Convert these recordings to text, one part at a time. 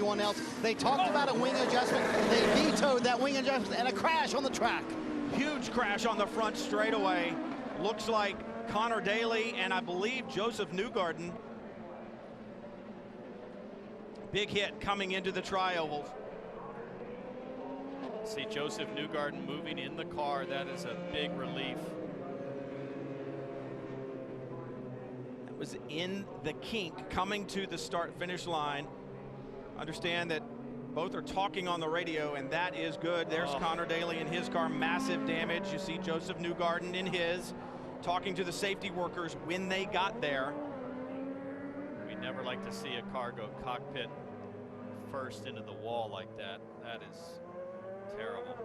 anyone else. They talked about a wing adjustment. They vetoed that wing adjustment and a crash on the track. Huge crash on the front straightaway. Looks like Conor Daly and I believe Josef Newgarden. Big hit coming into the tri-ovals. See Josef Newgarden moving in the car. That is a big relief. That was in the kink coming to the start-finish line. Understand that both are talking on the radio, and that is good. There's Conor Daly in his car, massive damage. You see Josef Newgarden in his, talking to the safety workers when they got there. We never like to see a car go cockpit first into the wall like that. That is terrible.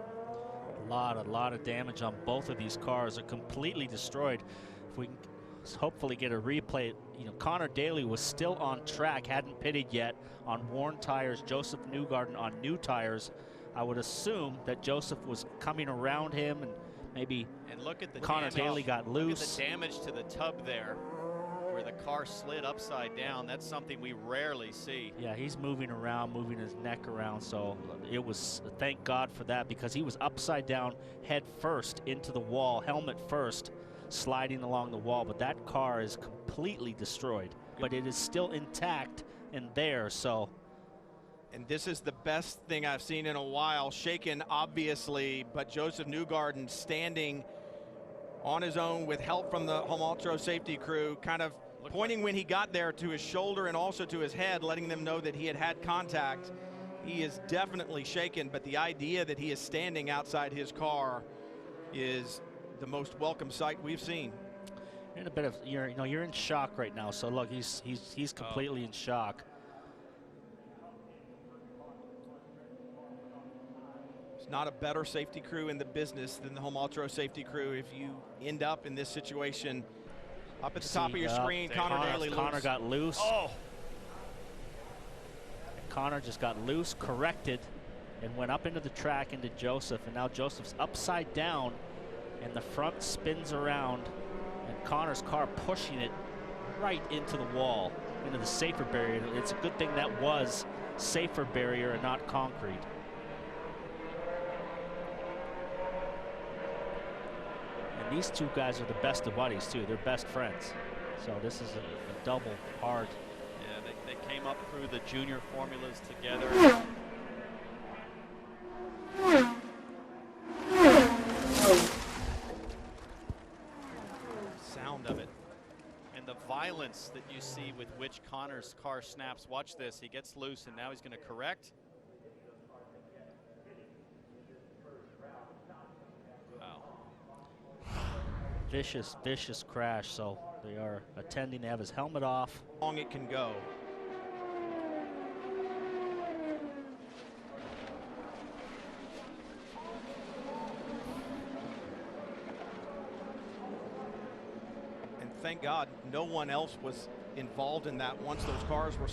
A lot of damage on both of these cars. Are completely destroyed. If we can hopefully get a replay. You know, Conor Daly was still on track, hadn't pitted yet on worn tires. Josef Newgarden on new tires. I would assume that Josef was coming around him, and maybe look at the Conor Daly got loose. Look at the damage to the tub there, where the car slid upside down. That's something we rarely see. Yeah, he's moving around, moving his neck around, so it was, thank God for that, because he was upside down, head first into the wall, helmet first, sliding along the wall. But that car is completely destroyed, but it is still intact and there. So, and this is the best thing I've seen in a while. Shaken, obviously, but Josef Newgarden standing on his own with help from the Home Ultra safety crew, kind of pointing when he got there to his shoulder and also to his head, letting them know that he had had contact. He is definitely shaken, but the idea that he is standing outside his car is the most welcome sight we've seen. In a bit of, you're in shock right now. So look, he's completely in shock. There's not a better safety crew in the business than the Home Ultra safety crew. If you end up in this situation, up at the top of your screen, Conor Daly loose. Conor got loose. Oh! Conor just got loose, corrected, and went up into the track into Josef, and now Josef's upside down, and the front spins around, and Conor's car pushing it right into the wall, into the safer barrier. It's a good thing that was safer barrier and not concrete. And these two guys are the best of buddies too. They're best friends. So this is a double hard. Yeah, they came up through the junior formulas together. Sound of it. And the violence that you see with which Conor's car snaps. Watch this. He gets loose, and now he's going to correct. Wow. Vicious crash. So they are attending to have his helmet off. How long it can go. And thank God no one else was involved in that once those cars were